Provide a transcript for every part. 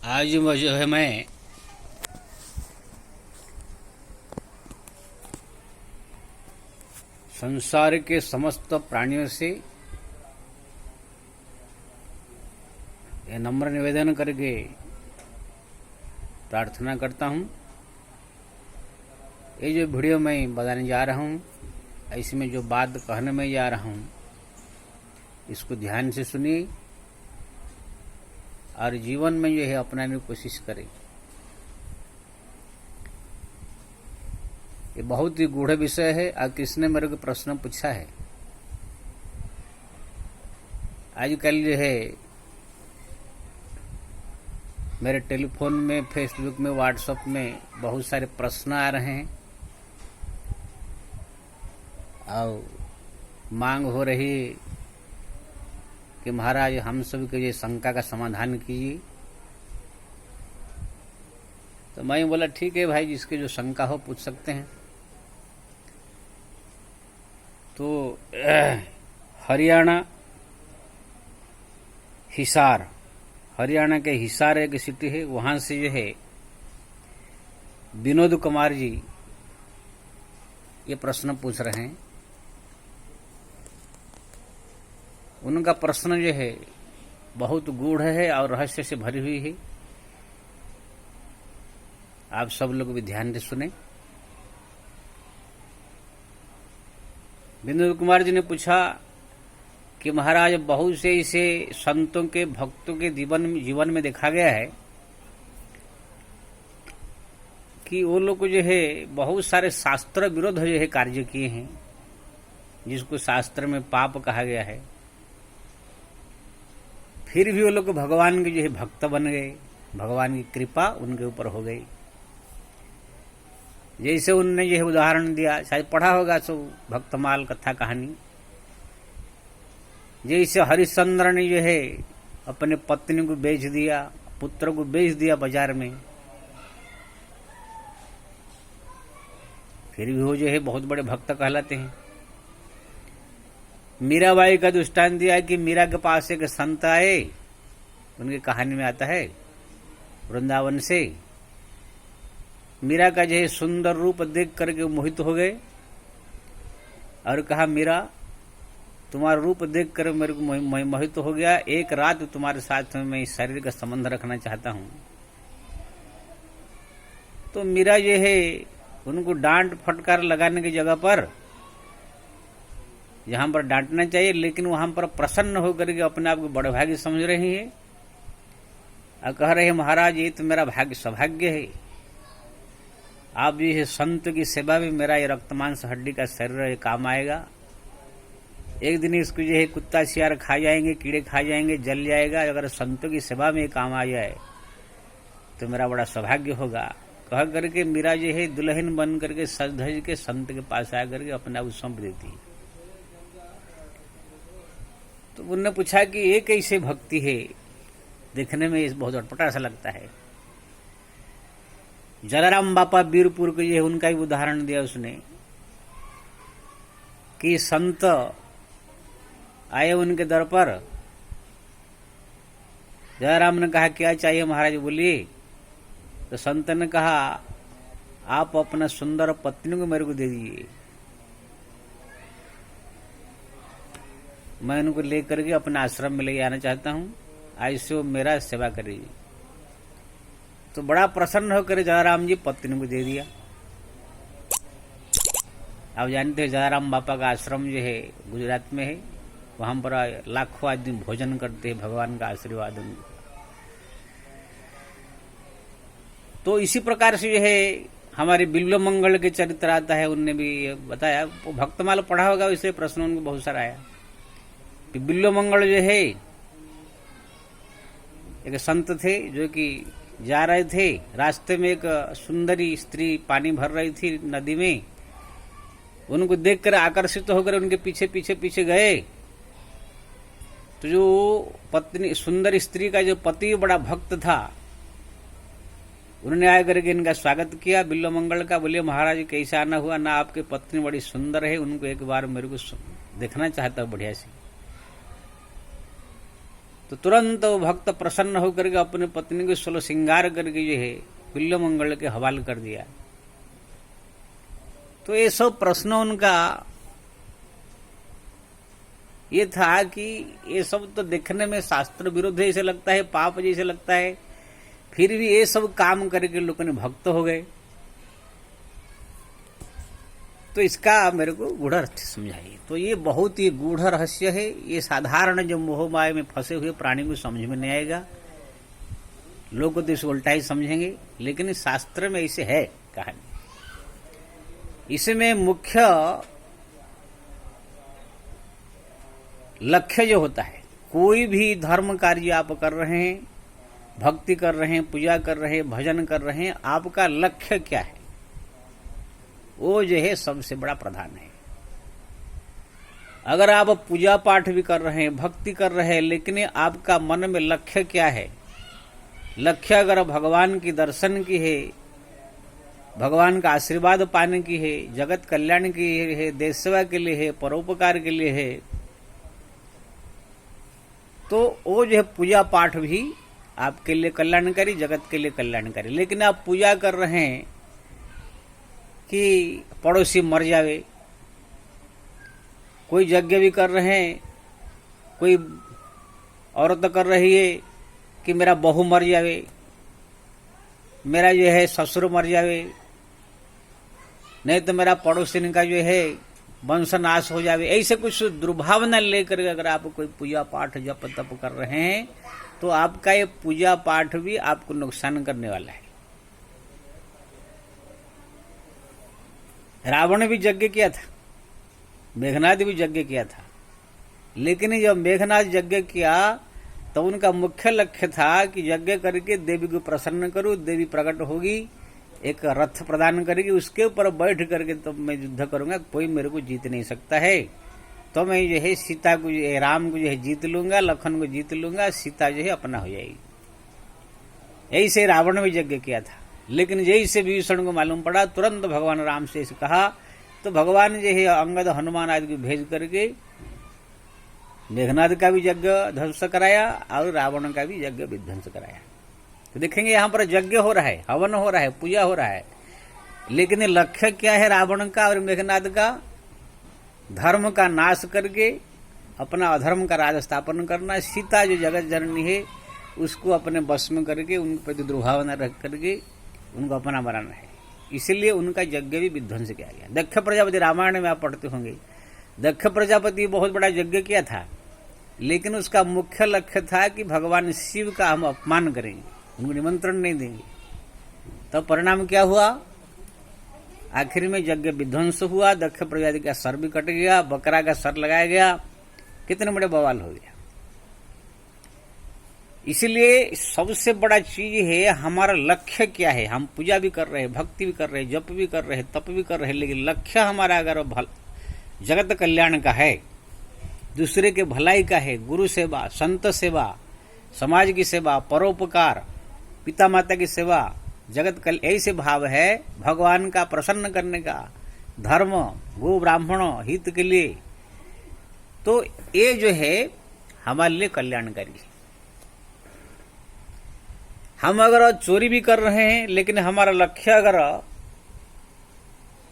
आज जो है मैं संसार के समस्त प्राणियों से यह नम्र निवेदन करके प्रार्थना करता हूँ। ये जो वीडियो मैं बताने जा रहा हूँ, इसमें जो बात कहने में जा रहा हूँ, इसको ध्यान से सुनिए और जीवन में जो है अपनाने की कोशिश करें। ये बहुत ही गूढ़ विषय है और किसने मेरे को प्रश्न पूछा है। आजकल जो है मेरे टेलीफोन में, फेसबुक में, व्हाट्सएप में बहुत सारे प्रश्न आ रहे हैं और मांग हो रही है कि महाराज हम सब के ये शंका का समाधान कीजिए। तो मैं बोला ठीक है भाई, जिसके जो शंका हो पूछ सकते हैं। तो हरियाणा हिसार, हरियाणा के हिसार एक सिटी है, वहां से जो है विनोद कुमार जी ये प्रश्न पूछ रहे हैं। उनका प्रश्न जो है बहुत गूढ़ है और रहस्य से भरी हुई है। आप सब लोग भी ध्यान से सुने। विनोद कुमार जी ने पूछा कि महाराज बहुत से इसे संतों के, भक्तों के जीवन में देखा गया है कि वो लोग जो है बहुत सारे शास्त्र विरोध जो है कार्य किए हैं, जिसको शास्त्र में पाप कहा गया है। फिर भी वो लोग भगवान के जो है भक्त बन गए, भगवान की कृपा उनके ऊपर हो गई। जैसे उनने जो है उदाहरण दिया, शायद पढ़ा होगा सो भक्तमाल कथा कहानी। जैसे हरिश्चंद्र ने जो है अपने पत्नी को बेच दिया, पुत्र को बेच दिया बाजार में, फिर भी वो जो है बहुत बड़े भक्त कहलाते हैं। मीराबाई का दृष्टांत दिया कि मीरा के पास एक संत आए, उनकी कहानी में आता है वृंदावन से। मीरा का जो है सुंदर रूप देख करके मोहित हो गए और कहा, मीरा तुम्हारा रूप देख कर मेरे को मोहित हो गया, एक रात तुम्हारे साथ में मैं इस शरीर का संबंध रखना चाहता हूं। तो मीरा जो है उनको डांट फटकार लगाने की जगह पर, जहां पर डांटना चाहिए, लेकिन वहां पर प्रसन्न होकर के अपने आप को बड़े भाग्य समझ रही है और कह रहे हैं, महाराज ये तो मेरा भाग्य सौभाग्य है, आप भी है संत की सेवा में मेरा ये रक्त मांस हड्डी का शरीर काम आएगा। एक दिन इसको जो है कुत्ता सियार खा जाएंगे, कीड़े खा जाएंगे, जल जाएगा, अगर संतों की सेवा में काम आ जाए तो मेरा बड़ा सौभाग्य होगा। कह करके मीरा जो है दुल्हन बन करके सज धज के संत के पास आ करके अपना आप सौंप देती है। तो उन्होंने पूछा कि ये कैसे भक्ति है, देखने में बहुत अटपटा सा लगता है। जलाराम बापा बीरपुर के ये उनका ही उदाहरण दिया उसने कि संत आए उनके दर पर। जलाराम ने कहा, क्या चाहिए महाराज, बोलिए। तो संत ने कहा, आप अपना सुंदर पत्नी को मेरे को दे दीजिए, मैं उनको लेकर के अपने आश्रम में ले आना चाहता हूं, ऐसे वो मेरा सेवा करेगी। तो बड़ा प्रसन्न होकर जलाराम जी पत्नी को दे दिया। आप जानते हैं जलाराम बापा का आश्रम जो है गुजरात में है, वहां पर लाखों आदमी भोजन करते हैं, भगवान का आशीर्वाद उनको। तो इसी प्रकार से जो है हमारे बिल्व मंगल के चरित्र आता है, उनने भी बताया, वो भक्तमाल पढ़ा होगा, इसलिए प्रश्न उनको बहुत सारा आया कि बिल्व मंगल जो है एक संत थे जो कि जा रहे थे, रास्ते में एक सुंदरी स्त्री पानी भर रही थी नदी में, उनको देखकर आकर्षित होकर उनके पीछे पीछे पीछे गए। तो जो पत्नी, सुंदर स्त्री का जो पति बड़ा भक्त था, उन्होंने आकर के इनका स्वागत किया बिल्व मंगल का। बोले, महाराज कैसा आना हुआ, ना आपकी पत्नी बड़ी सुंदर है, उनको एक बार मेरे को देखना चाहता हूं बढ़िया से। तो तुरंत वो भक्त प्रसन्न होकर के अपने पत्नी को 16 श्रृंगार करके जो है बिल्व मंगल के हवाले कर दिया। तो ये सब प्रश्न उनका ये था कि ये सब तो देखने में शास्त्र विरुद्ध जैसे लगता है, पाप जैसे लगता है, फिर भी ये सब काम करके लोगों ने भक्त हो गए। तो इसका मेरे को गूढ़ रहस्य समझाइए। तो ये बहुत ही गूढ़ रहस्य है। ये साधारण जो मोह माया में फंसे हुए प्राणी को समझ में नहीं आएगा, लोग तो इसे उल्टा ही समझेंगे, लेकिन शास्त्र में ऐसे है कहानी। इसमें मुख्य लक्ष्य जो होता है, कोई भी धर्म कार्य आप कर रहे हैं, भक्ति कर रहे हैं, पूजा कर रहे हैं, भजन कर रहे हैं, आपका लक्ष्य क्या है, वो जो है सबसे बड़ा प्रधान है। अगर आप पूजा पाठ भी कर रहे हैं, भक्ति कर रहे हैं, लेकिन आपका मन में लक्ष्य क्या है, लक्ष्य अगर भगवान की दर्शन की है, भगवान का आशीर्वाद पाने की है, जगत कल्याण की है, देश सेवा के लिए है, परोपकार के लिए है, तो वो जो है पूजा पाठ भी आपके लिए कल्याणकारी, जगत के लिए कल्याणकारी। लेकिन आप पूजा कर रहे हैं कि पड़ोसी मर जावे, कोई यज्ञ भी कर रहे हैं, कोई औरत कर रही है कि मेरा बहू मर जावे, मेरा जो है ससुर मर जावे, नहीं तो मेरा पड़ोसी का जो है वंशनाश हो जावे, ऐसे कुछ दुर्भावना लेकर अगर आप कोई पूजा पाठ जप तप कर रहे हैं, तो आपका ये पूजा पाठ भी आपको नुकसान करने वाला है। रावण भी यज्ञ किया था, मेघनाद भी यज्ञ किया था, लेकिन जब मेघनाद यज्ञ किया तो उनका मुख्य लक्ष्य था कि यज्ञ करके देवी को प्रसन्न करूं, देवी प्रकट होगी, एक रथ प्रदान करेगी, उसके ऊपर बैठ करके तो मैं युद्ध करूंगा, कोई मेरे को जीत नहीं सकता है, तो मैं जो है सीता को, राम को जो है जीत लूंगा, लखन को जीत लूंगा, सीता जो है अपना हो जाएगी। ऐसे रावण में यज्ञ किया था। लेकिन जैसे विभीषण को मालूम पड़ा, तुरंत भगवान राम से कहा, तो भगवान जो है अंगद हनुमान आदि को भेज करके मेघनाद का भी यज्ञ ध्वंस कराया और रावण का भी यज्ञ विध्वंस कराया। तो देखेंगे यहाँ पर यज्ञ हो रहा है, हवन हो रहा है, पूजा हो रहा है, लेकिन लक्ष्य क्या है रावण का और मेघनाद का? धर्म का नाश करके अपना अधर्म का राज स्थापन करना, सीता जो जगत जननी है उसको अपने बस में करके उनके प्रति दुर्भावना रख करके उनको अपना बनाना है। इसलिए उनका यज्ञ भी विध्वंस किया गया। दक्ष प्रजापति, रामायण में आप पढ़ते होंगे, दक्ष प्रजापति बहुत बड़ा यज्ञ किया था, लेकिन उसका मुख्य लक्ष्य था कि भगवान शिव का हम अपमान करेंगे, उनको निमंत्रण नहीं देंगे। तो परिणाम क्या हुआ? आखिर में यज्ञ विध्वंस हुआ, दक्ष प्रजापति का सर भी कट गया, बकरा का सर लगाया गया, कितने बड़े बवाल हो गया। इसलिए सबसे बड़ा चीज है हमारा लक्ष्य क्या है। हम पूजा भी कर रहे हैं, भक्ति भी कर रहे हैं, जप भी कर रहे हैं, तप भी कर रहे हैं, लेकिन लक्ष्य हमारा अगर जगत कल्याण का है, दूसरे के भलाई का है, गुरु सेवा, संत सेवा, समाज की सेवा, परोपकार, पिता माता की सेवा, जगत ऐसे भाव है भगवान का प्रसन्न करने का, धर्म, गो ब्राह्मण हित के लिए, तो ये जो है हमारे लिए कल्याणकारी है। हम अगर चोरी भी कर रहे हैं, लेकिन हमारा लक्ष्य अगर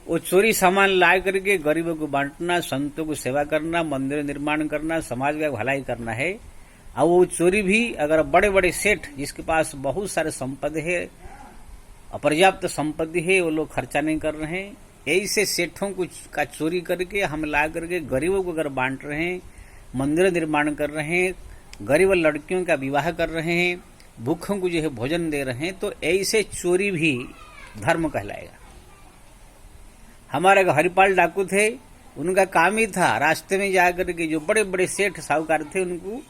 वो चोरी सामान ला करके गरीबों को बांटना, संतों को सेवा करना, मंदिर निर्माण करना, समाज का भलाई करना है, और वो चोरी भी अगर बड़े बड़े सेठ जिसके पास बहुत सारे संपत्ति है, अपर्याप्त संपत्ति है, वो लोग खर्चा नहीं कर रहे हैं, ऐसे सेठों का चोरी करके हम ला करके गरीबों को अगर बांट रहे हैं, मंदिर निर्माण कर रहे हैं, गरीब लड़कियों का विवाह कर रहे हैं, भूखों को जो है भोजन दे रहे हैं, तो ऐसे चोरी भी धर्म कहलाएगा। हमारे हरिपाल डाकू थे, उनका काम ही था रास्ते में जाकर के जो बड़े बड़े सेठ साहूकार थे उनको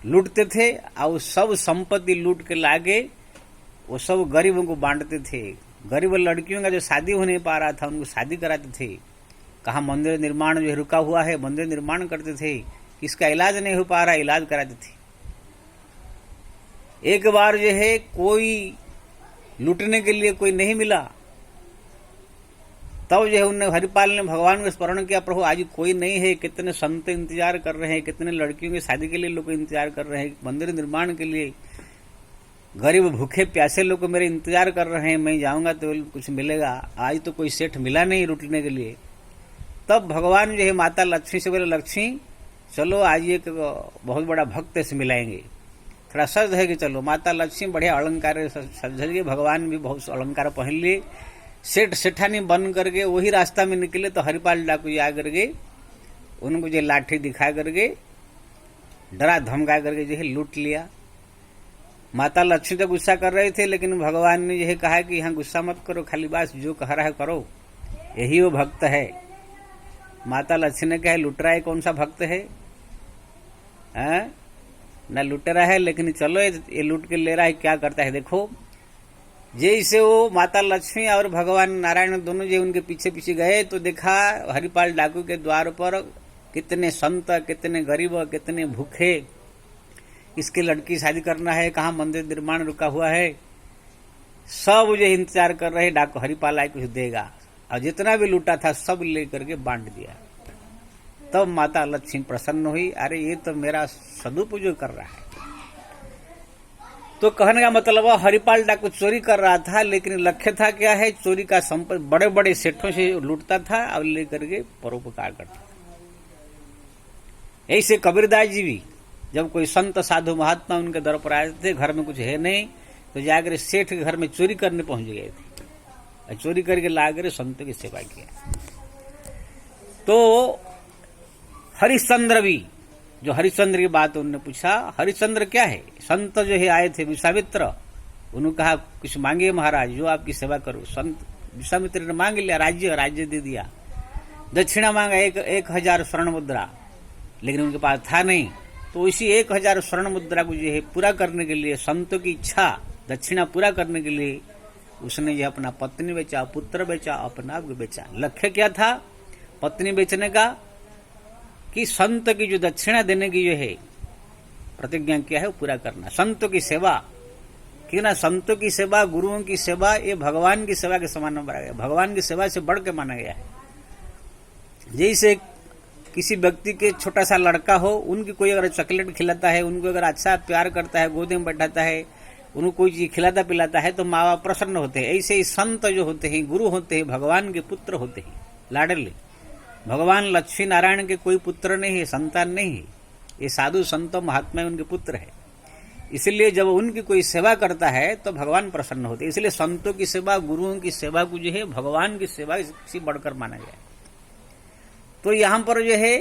लूटते थे, और सब संपत्ति लूट के लागे वो सब गरीबों को बांटते थे। गरीब लड़कियों का जो शादी हो नहीं पा रहा था उनको शादी कराते थे। कहा मंदिर निर्माण जो है रुका हुआ है, मंदिर निर्माण करते थे, किसका इलाज नहीं हो पा रहा, इलाज कराते थे। एक बार जो है कोई लूटने के लिए कोई नहीं मिला, तब जो है उन्हें हरिपाल ने भगवान को स्मरण किया, प्रभु आज कोई नहीं है, कितने संत इंतजार कर रहे हैं, कितने लड़कियों की शादी के लिए लोग इंतजार कर रहे हैं, मंदिर निर्माण के लिए गरीब भूखे प्यासे लोग मेरे इंतजार कर रहे हैं, मैं जाऊंगा तो कुछ मिलेगा, आज तो कोई सेठ मिला नहीं लूटने के लिए। तब भगवान जो है माता लक्ष्मी से बोले, लक्ष्मी चलो आज एक बहुत बड़ा भक्त से मिलाएंगे, थोड़ा सज है कि चलो। माता लक्ष्मी बढ़िया अलंकार सज गए, भगवान भी बहुत अलंकार पहन लिए, सेठ सेठानी बन करके वही रास्ता में निकले। तो हरिपाल डाकू जी आ करके उनको जो लाठी दिखा करके डरा धमका करके जो है लूट लिया। माता लक्ष्मी तो गुस्सा कर रहे थे, लेकिन भगवान ने यह कहा कि यहाँ गुस्सा मत करो, खाली बात जो कह रहा है करो, यही वो भक्त है। माता लक्ष्मी ने कहा लुट रहा है, कौन सा भक्त है, न लुट रहा है, लेकिन चलो ये लूट के ले रहा है, क्या करता है देखो। जैसे वो माता लक्ष्मी और भगवान नारायण दोनों जो उनके पीछे पीछे गए तो देखा हरिपाल डाकू के द्वार पर कितने संत, कितने गरीब, कितने भूखे, इसके लड़की शादी करना है, कहाँ मंदिर निर्माण रुका हुआ है, सब जो इंतजार कर रहे डाकू हरिपाल आए कुछ देगा, और जितना भी लूटा था सब लेकर के बांट दिया। तब माता लक्ष्मी प्रसन्न हुई, अरे ये तो मेरा सदुपयोग कर रहा है। तो कहने का मतलब हरिपाल डाकू चोरी कर रहा था, लेकिन लक्ष्य था क्या है, चोरी का संपत्ति बड़े बड़े सेठों से लूटता था और लेकर के परोपकार करता था। ऐसे कबीरदास जी भी जब कोई संत साधु महात्मा उनके दर पर आए थे, घर में कुछ है नहीं, तो जाकर सेठ के घर में चोरी करने पहुंच गए थे, चोरी करके लाकर संत की सेवा किया। तो हरिश्चंद्र भी, जो हरिश्चंद्र की बात उन्होंने पूछा, हरिश्चंद्र क्या है, संत जो है आए थे विश्वामित्र, उन्होंने कहा कुछ मांगे महाराज, जो आपकी सेवा करो। संत विश्वामित्र ने मांग लिया, राज्य दे दिया। दक्षिणा मांगा 1000 स्वर्ण मुद्रा, लेकिन उनके पास था नहीं। तो इसी 1000 स्वर्ण मुद्रा को जो है पूरा करने के लिए, संतों की इच्छा दक्षिणा पूरा करने के लिए उसने यह अपना पत्नी बेचा, पुत्र बेचा, अपना आप बेचा। लक्ष्य क्या था पत्नी बेचने का, कि संत की जो दक्षिणा देने की जो है प्रतिज्ञा क्या है वो पूरा करना। संतों की सेवा, क्यों ना संतों की सेवा, गुरुओं की सेवा, ये भगवान की सेवा के समान माना गया, भगवान की सेवा से बढ़ के माना गया है। जैसे किसी व्यक्ति के छोटा सा लड़का हो, उनकी कोई अगर चॉकलेट खिलाता है, उनको अगर अच्छा प्यार करता है, गोदी में बैठाता है, उनको कोई चीज खिलाता पिलाता है तो माँ बाप प्रसन्न होते हैं। ऐसे ही संत जो होते हैं, गुरु होते हैं, भगवान के पुत्र होते हैं, लाडले। भगवान लक्ष्मी नारायण के कोई पुत्र नहीं है, संतान नहीं है, ये साधु संत महात्मा उनके पुत्र है। इसलिए जब उनकी कोई सेवा करता है तो भगवान प्रसन्न होते हैं। इसलिए संतों की सेवा, गुरुओं की सेवा को जो है भगवान की सेवा से बढ़कर माना गया। तो यहाँ पर जो है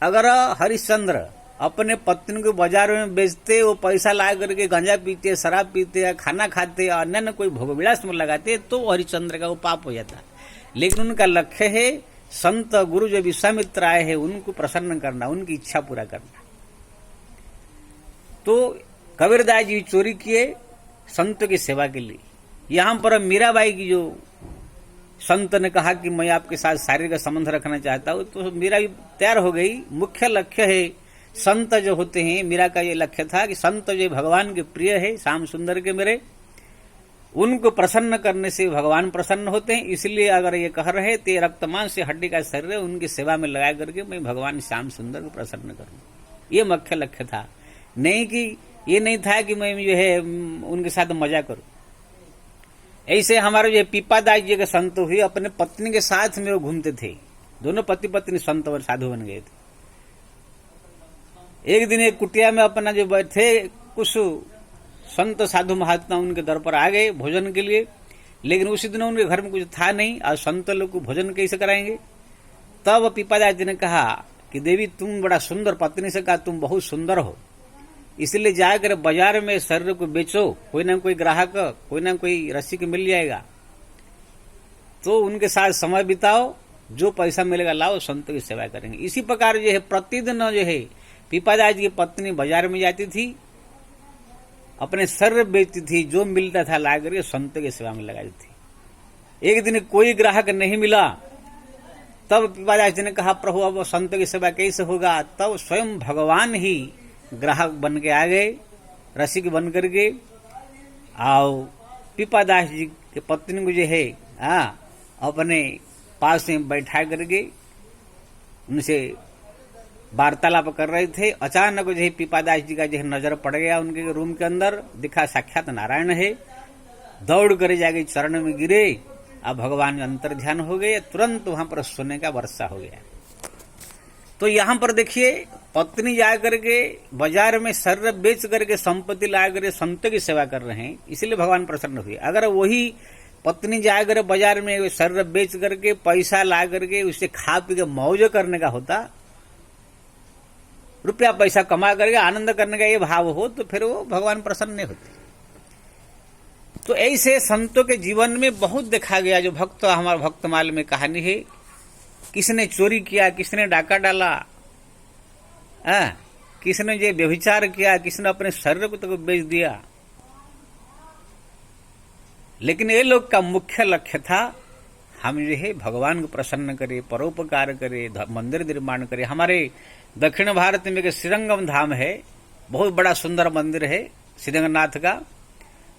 अगर हरिश्चंद्र अपने पत्नी को बाजार में बेचते, वो पैसा ला करके गांजा पीते, शराब पीते या खाना खाते या अन्य कोई भोगविलास में लगाते, तो हरिश्चंद्र का वो पाप हो जाता। लेकिन उनका लक्ष्य है संत गुरु जो विश्वामित्र आए हैं उनको प्रसन्न करना, उनकी इच्छा पूरा करना। तो कबीरदास जी चोरी किए संत की सेवा के लिए। यहां पर मीराबाई की जो संत ने कहा कि मैं आपके साथ शारीरिक संबंध रखना चाहता हूं, तो मीरा भी तैयार हो गई। मुख्य लक्ष्य है संत जो होते हैं, मीरा का ये लक्ष्य था कि संत जो भगवान के प्रिय है, श्याम सुंदर के मेरे, उनको प्रसन्न करने से भगवान प्रसन्न होते हैं। इसलिए अगर ये कह रहे थे रक्तमान से हड्डी का शरीर है, उनकी सेवा में लगा करके मैं भगवान श्याम सुंदर को प्रसन्न करूं, ये मुख्य लक्ष्य था। नहीं कि ये नहीं था कि मैं जो है उनके साथ मजा करूं। ऐसे हमारे जो पीपादास जी के संत हुए, अपने पत्नी के साथ में वो घूमते थे, दोनों पति पत्नी संत और साधु बन गए थे। एक दिन एक कुटिया में अपना जो बैठे, कुछ संत साधु महात्मा उनके दर पर आ गए भोजन के लिए, लेकिन उसी दिन उनके घर में कुछ था नहीं और संत लोग को भोजन कैसे कराएंगे। तब पीपादास जी ने कहा कि देवी तुम बड़ा सुंदर, पत्नी से कहा तुम बहुत सुंदर हो, इसलिए जाकर बाजार में शरीर को बेचो, कोई ना कोई ग्राहक, कोई ना कोई रसिक मिल जाएगा, तो उनके साथ समय बिताओ, जो पैसा मिलेगा लाओ, संत की सेवा करेंगे। इसी प्रकार जो है प्रतिदिन जो है पीपादास जी की पत्नी बाजार में जाती थी, अपने शरीर बेचती थी, जो मिलता था ला करके संत की सेवा में लगाती थी। एक दिन कोई ग्राहक नहीं मिला, तब पीपादास जी ने कहा प्रभु अब संत की सेवा कैसे होगा। तब स्वयं भगवान ही ग्राहक बन के आ गए, रसिक बन करके, और पीपादास जी के पत्नी को जो है अपने पास में बैठा करके उनसे वार्तालाप कर रहे थे। अचानक जो है पीपादास जी का जो नजर पड़ गया उनके रूम के अंदर, दिखा साक्षात नारायण है। दौड़ कर जाके चरण में गिरे, अब भगवान अंतर ध्यान हो गए, तुरंत वहां पर सोने का वर्षा हो गया। तो यहां पर देखिए, पत्नी जाकर के बाजार में शरीर बेच करके संपत्ति ला करके संतों की सेवा कर रहे हैं, इसलिए भगवान प्रसन्न हुए। अगर वही पत्नी जाकर बाजार में शरीर बेच करके पैसा ला करके उसे खा पी के मौज करने का होता, रुपया पैसा कमा करके आनंद करने का ये भाव हो, तो फिर वो भगवान प्रसन्न नहीं होते। तो ऐसे संतों के जीवन में बहुत देखा गया। जो भक्त, हमारा भक्तमाल में कहानी है, किसने चोरी किया, किसने डाका डाला, किसने जो व्यभिचार किया, किसने अपने शरीर को तो बेच दिया। लेकिन ये लोग का मुख्य लक्ष्य था, हम जो है भगवान को प्रसन्न करे, परोपकार करे, मंदिर निर्माण करे। हमारे दक्षिण भारत में एक श्रीरंगम धाम है, बहुत बड़ा सुंदर मंदिर है श्रीरंगनाथ का।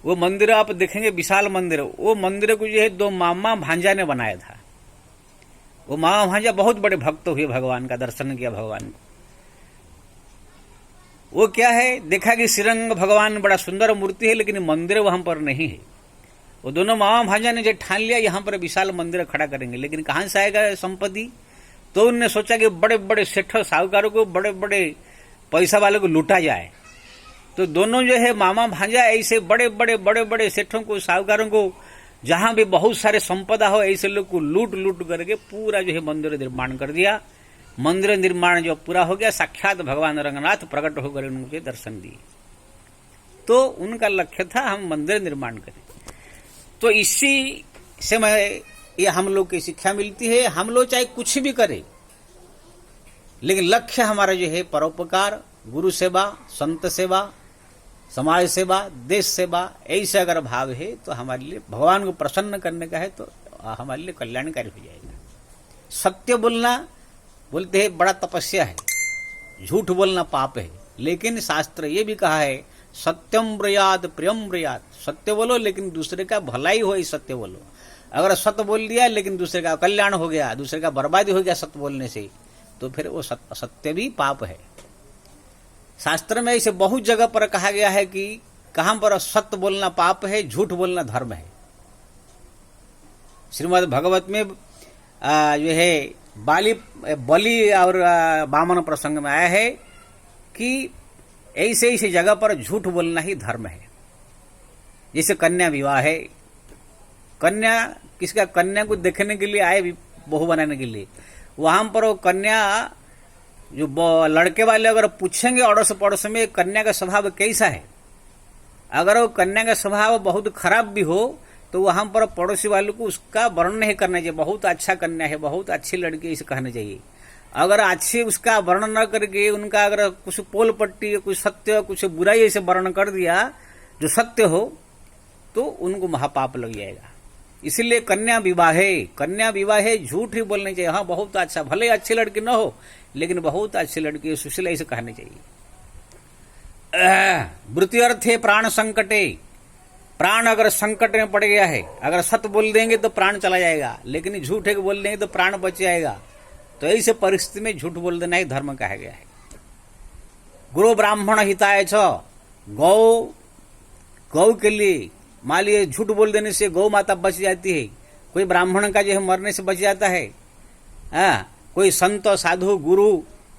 वो मंदिर आप देखेंगे, विशाल मंदिर। वो मंदिर को जो है 2 मामा भांजा ने बनाया था। वो मामा भांजा बहुत बड़े भक्त हुए, भगवान का दर्शन किया भगवान को। वो क्या है, देखा कि श्रीरंग भगवान बड़ा सुंदर मूर्ति है, लेकिन मंदिर वहां पर नहीं है। वो दोनों मामा भांजा ने जो ठान लिया यहां पर विशाल मंदिर खड़ा करेंगे, लेकिन कहां से आएगा संपत्ति। तो उन्होंने सोचा कि बड़े बड़े सेठों साहूकारों को, बड़े बड़े पैसा वाले को लूटा जाए। तो दोनों जो है मामा भांजा ऐसे बड़े बड़े सेठों को, साहूकारों को, जहां भी बहुत सारे संपदा हो, ऐसे लोग को लूट लूट करके पूरा जो है मंदिर निर्माण कर दिया। मंदिर निर्माण जो पूरा हो गया, साक्षात भगवान रंगनाथ प्रकट होकर उनके दर्शन दिए। तो उनका लक्ष्य था हम मंदिर निर्माण करें। तो इसी से मैं ये हम लोग की शिक्षा मिलती है, हम लोग चाहे कुछ भी करें, लेकिन लक्ष्य हमारा जो है परोपकार, गुरु सेवा, संत सेवा, समाज सेवा, देश सेवा, ऐसे अगर भाव है तो हमारे लिए भगवान को प्रसन्न करने का है, तो हमारे लिए कल्याणकारी हो जाएगा। सत्य बोलना, बोलते हैं बड़ा तपस्या है, झूठ बोलना पाप है। लेकिन शास्त्र ये भी कहा है, सत्यम ब्रयाद प्रियम ब्रयाद, सत्य बोलो लेकिन दूसरे का भलाई हो, इस सत्य बोलो। अगर सत्य बोल दिया लेकिन दूसरे का कल्याण हो गया, दूसरे का बर्बादी हो गया सत्य बोलने से, तो फिर वो सत्य भी पाप है। शास्त्र में इसे बहुत जगह पर कहा गया है कि कहां पर सत्य बोलना पाप है, झूठ बोलना धर्म है। श्रीमद् भगवत में जो है बलि और वामन प्रसंग में आया है कि ऐसे ऐसे जगह पर झूठ बोलना ही धर्म है। जैसे कन्या विवाह है, कन्या किसका, कन्या को देखने के लिए आए बहू बनाने के लिए, वहां पर वो कन्या जो लड़के वाले अगर पूछेंगे अड़ोस पड़ोस में कन्या का स्वभाव कैसा है, अगर वो कन्या का स्वभाव बहुत खराब भी हो तो वहां पर पड़ोसी वालों को उसका वर्णन नहीं करना चाहिए, बहुत अच्छा कन्या है, बहुत अच्छी लड़की, इसे कहना चाहिए। अगर अच्छे उसका वर्णन न करके उनका अगर कुछ पोल पट्टी, कुछ सत्य, कुछ बुराई ऐसे वर्णन कर दिया जो सत्य हो, तो उनको महापाप लग जाएगा। इसलिए कन्या विवाह झूठ ही बोलने चाहिए। हाँ बहुत अच्छा, भले अच्छी लड़की न हो लेकिन बहुत अच्छी लड़की सुशील, ऐसे कहने चाहिए। वृत्त्यर्थे प्राण संकटे, प्राण अगर संकट में पड़ गया है, अगर सत्य बोल देंगे तो प्राण चला जाएगा, लेकिन झूठ है बोल देंगे तो प्राण बच जाएगा। तो ऐसे परिस्थिति में झूठ बोल देना ही धर्म कहा गया है। गुरु ब्राह्मण हिताय च, गौ के लिए मान लीजिए झूठ बोल देने से गौ माता बच जाती है, कोई ब्राह्मण का जो है मरने से बच जाता है, कोई संत साधु गुरु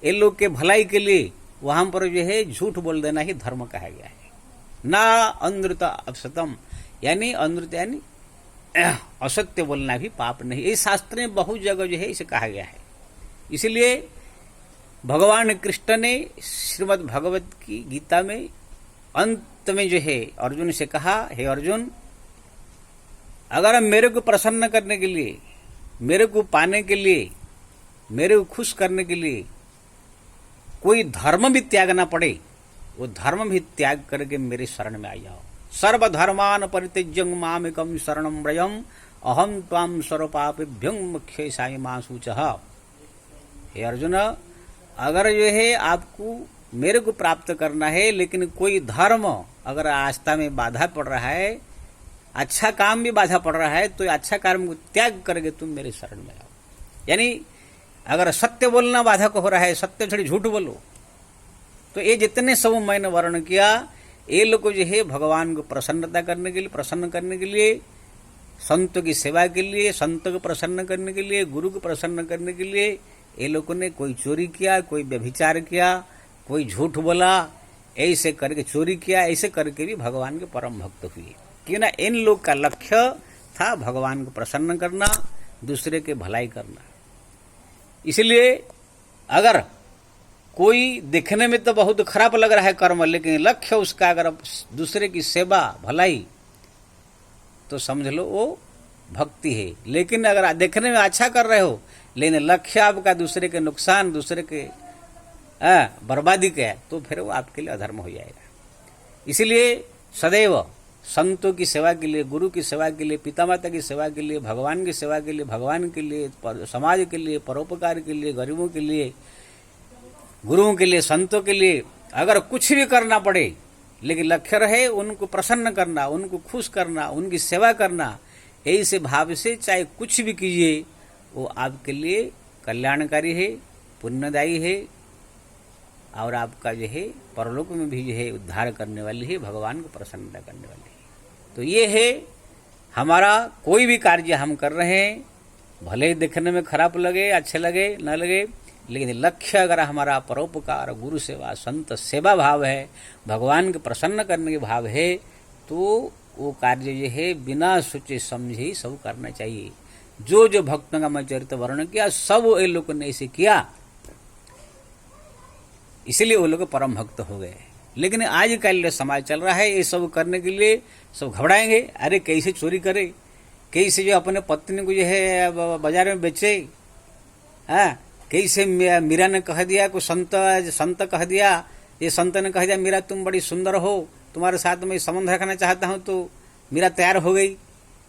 ये लोग के भलाई के लिए वहां पर जो है झूठ बोल देना ही धर्म कहा गया है। ना अनृत अपसतम, यानी अनृत यानी असत्य बोलना भी पाप नहीं। इस शास्त्र में बहुत जगह जो है इसे कहा गया है। इसलिए भगवान कृष्ण ने श्रीमद् भगवत की गीता में अंत में जो है अर्जुन से कहा, हे अर्जुन, अगर मेरे को प्रसन्न करने के लिए, मेरे को पाने के लिए, मेरे को खुश करने के लिए कोई धर्म भी त्यागना पड़े, वो धर्म भी त्याग करके मेरे शरण में आ जाओ। सर्वधर्मान परित्यज्य मामेकं शरणं व्रजम् अहम त्वां सर्वपापेभ्यं मोक्षयिष्यामि मा शुचः। हे अर्जुन, अगर जो है आपको मेरे को प्राप्त करना है, लेकिन कोई धर्म अगर आस्था में बाधा पड़ रहा है, अच्छा काम भी बाधा पड़ रहा है, तो अच्छा कर्म को त्याग करके तुम मेरे शरण में आओ। यानी अगर सत्य बोलना बाधक हो रहा है, सत्य छोड़ी झूठ बोलो, तो ये जितने सब मैंने वर्णन किया, ये लोग जो है भगवान को प्रसन्नता करने के लिए, प्रसन्न करने के लिए, संतों की सेवा के लिए, संतों को प्रसन्न करने के लिए, गुरु को प्रसन्न करने के लिए ये लोगों ने कोई चोरी किया, कोई व्यभिचार किया, कोई झूठ बोला, ऐसे करके चोरी किया, ऐसे करके भी भगवान के परम भक्त हुए। क्यों ना इन लोग का लक्ष्य था भगवान को प्रसन्न करना, दूसरे के भलाई करना। इसलिए अगर कोई देखने में तो बहुत खराब लग रहा है कर्म, लेकिन लक्ष्य उसका अगर दूसरे की सेवा भलाई, तो समझ लो वो भक्ति है। लेकिन अगर देखने में अच्छा कर रहे हो, लेकिन लक्ष्य आपका दूसरे के नुकसान, दूसरे के बर्बादी का है, तो फिर वो आपके लिए अधर्म हो जाएगा। इसलिए सदैव संतों की सेवा के लिए, गुरु की सेवा के लिए, पिता माता की सेवा के लिए, भगवान की सेवा के लिए, भगवान के लिए, समाज के लिए, परोपकार के लिए, गरीबों के लिए, गुरुओं के लिए, संतों के लिए अगर कुछ भी करना पड़े, लेकिन लक्ष्य रहे उनको प्रसन्न करना, उनको खुश करना, उनकी सेवा करना, ऐसे भाव से चाहे कुछ भी कीजिए, वो आपके लिए कल्याणकारी है, पुण्यदायी है, और आपका जो है परलोक में भी जो है उद्धार करने वाली है, भगवान को प्रसन्नता करने वाली है। तो ये है हमारा कोई भी कार्य हम कर रहे हैं, भले ही देखने में खराब लगे, अच्छे लगे, न लगे, लेकिन लक्ष्य अगर हमारा परोपकार, गुरु सेवा, संत सेवा भाव है, भगवान को प्रसन्न करने के भाव है, तो वो कार्य जो है बिना सोचे समझे ही सब करना चाहिए। जो जो भक्तों का मैं चरित्र वर्णन किया, सब ये लोगों ने ऐसे किया, इसलिए वो लोग परम भक्त हो गए। लेकिन आजकल समाज चल रहा है, ये सब करने के लिए सब घबराएंगे, अरे कैसे चोरी करे, कैसे जो अपने पत्नी को जो है बाजार में बेचे, कैसे मीरा ने कह दिया, कोई संत कह दिया, ये संत ने कह दिया मीरा तुम बड़ी सुंदर हो, तुम्हारे साथ में संबंध रखना चाहता हूं, तो मीरा तैयार हो गई।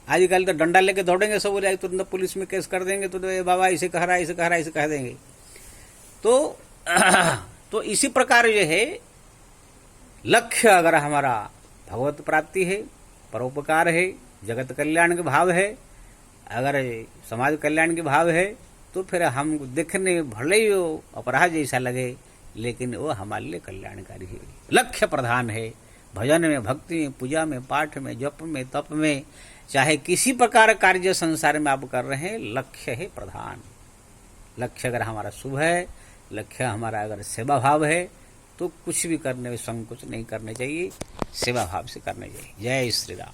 आजकल तो डंडा लेके दौड़ेंगे सब, बोले तुरंत पुलिस में केस कर देंगे, तो बाबा ऐसे कह रहा है, ऐसे कह रहा है, ऐसे कह देंगे। तो इसी प्रकार जो है लक्ष्य अगर हमारा भगवत प्राप्ति है, परोपकार है, जगत कल्याण के भाव है, अगर समाज कल्याण के भाव है, तो फिर हम देखने भले ही वो अपराध जैसा लगे, लेकिन वो हमारे लिए कल्याणकारी है। लक्ष्य प्रधान है। भजन में, भक्ति में, पूजा में, पाठ में, जप में, तप में, चाहे किसी प्रकार कार्य संसार में आप कर रहे हैं, लक्ष्य है प्रधान। लक्ष्य अगर हमारा शुभ है, लक्ष्य हमारा अगर सेवा भाव है, तो कुछ भी करने में संकोच नहीं करने चाहिए, सेवा भाव से करने चाहिए। जय श्री राम।